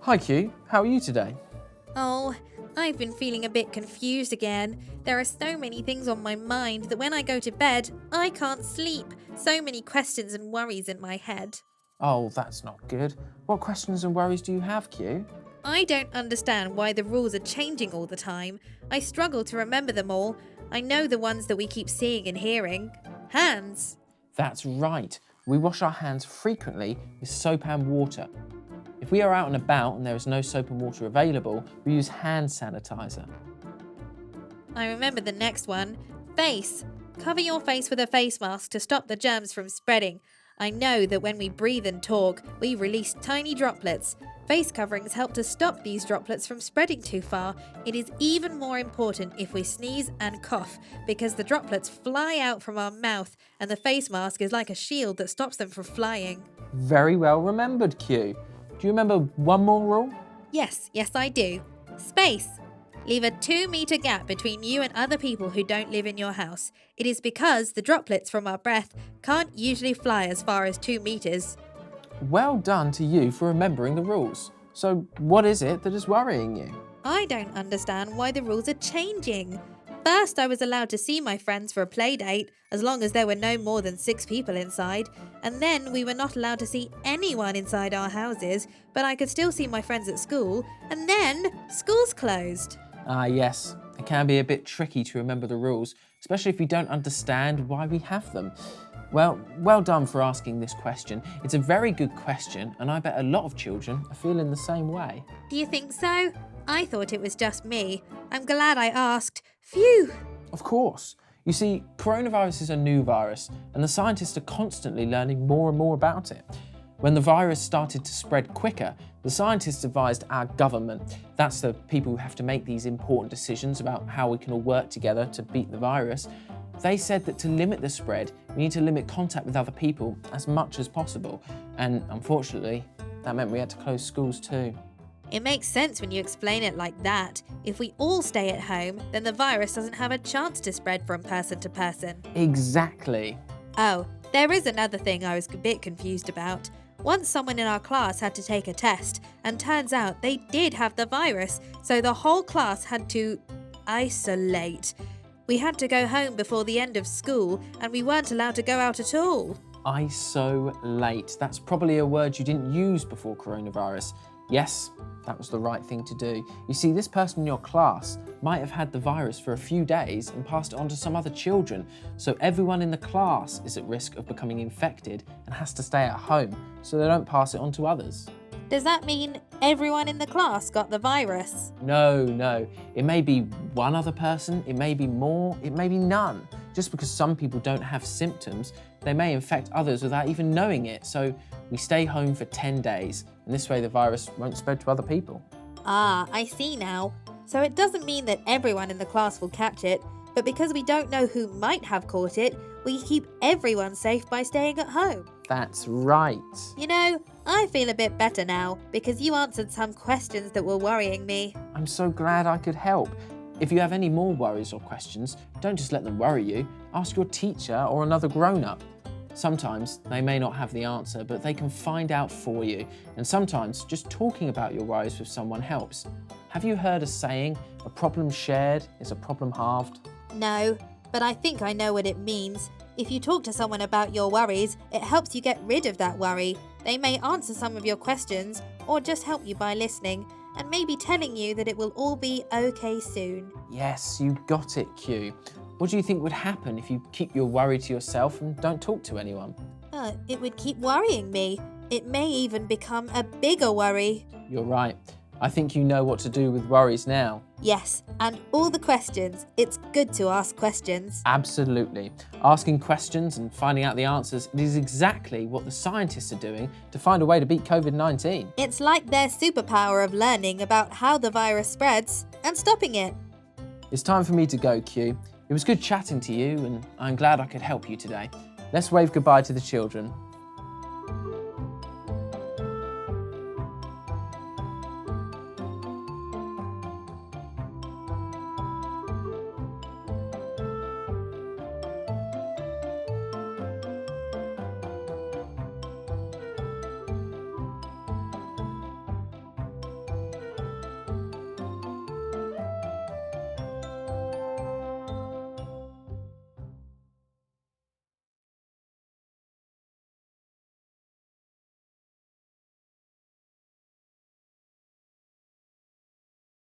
Hi Q, how are you today? Oh, I've been feeling a bit confused again. There are so many things on my mind that when I go to bed, I can't sleep. So many questions and worries in my head. Oh, that's not good. What questions and worries do you have, Q? I don't understand why the rules are changing all the time. I struggle to remember them all. I know the ones that we keep seeing and hearing. Hands. That's right. We wash our hands frequently with soap and water. If we are out and about and there is no soap and water available, we use hand sanitizer. I remember the next one. Face. Cover your face with a face mask to stop the germs from spreading. I know that when we breathe and talk, we release tiny droplets. Face coverings help to stop these droplets from spreading too far. It is even more important if we sneeze and cough, because the droplets fly out from our mouth and the face mask is like a shield that stops them from flying. Very well remembered, Q. Do you remember one more rule? Yes, I do. Space. Leave a 2-meter gap between you and other people who don't live in your house. It is because the droplets from our breath can't usually fly as far as 2 meters. Well done to you for remembering the rules. So what is it that is worrying you? I don't understand why the rules are changing. First, I was allowed to see my friends for a play date, as long as there were no more than 6 people inside. And then we were not allowed to see anyone inside our houses, but I could still see my friends at school. And then school's closed. Ah, yes. It can be a bit tricky to remember the rules, especially if we don't understand why we have them. Well done for asking this question. It's a very good question, and I bet a lot of children are feeling the same way. Do you think so? I thought it was just me. I'm glad I asked. Phew! Of course. You see, coronavirus is a new virus, and the scientists are constantly learning more and more about it. When the virus started to spread quicker, the scientists advised our government, that's the people who have to make these important decisions about how we can all work together to beat the virus. They said that to limit the spread, we need to limit contact with other people as much as possible. And unfortunately, that meant we had to close schools too. It makes sense when you explain it like that. If we all stay at home, then the virus doesn't have a chance to spread from person to person. Exactly. Oh, there is another thing I was a bit confused about. Once someone in our class had to take a test, and turns out they did have the virus, so the whole class had to isolate. We had to go home before the end of school, and we weren't allowed to go out at all. Isolate. That's probably a word you didn't use before coronavirus. Yes, that was the right thing to do. You see, this person in your class might have had the virus for a few days and passed it on to some other children. So everyone in the class is at risk of becoming infected and has to stay at home so they don't pass it on to others. Does that mean everyone in the class got the virus? No. It may be one other person, it may be more, it may be none. Just because some people don't have symptoms, they may infect others without even knowing it. So we stay home for 10 days, and this way the virus won't spread to other people. Ah, I see now. So it doesn't mean that everyone in the class will catch it, but because we don't know who might have caught it, we keep everyone safe by staying at home. That's right. You know, I feel a bit better now because you answered some questions that were worrying me. I'm so glad I could help. If you have any more worries or questions, don't just let them worry you. Ask your teacher or another grown-up. Sometimes they may not have the answer, but they can find out for you. And sometimes just talking about your worries with someone helps. Have you heard a saying, a problem shared is a problem halved? No, but I think I know what it means. If you talk to someone about your worries, it helps you get rid of that worry. They may answer some of your questions or just help you by listening and maybe telling you that it will all be okay soon. Yes, you got it, Q. What do you think would happen if you keep your worry to yourself and don't talk to anyone? It would keep worrying me. It may even become a bigger worry. You're right. I think you know what to do with worries now. Yes, and all the questions. It's good to ask questions. Absolutely. Asking questions and finding out the answers is exactly what the scientists are doing to find a way to beat COVID-19. It's like their superpower of learning about how the virus spreads and stopping it. It's time for me to go, Q. It was good chatting to you, and I'm glad I could help you today. Let's wave goodbye to the children.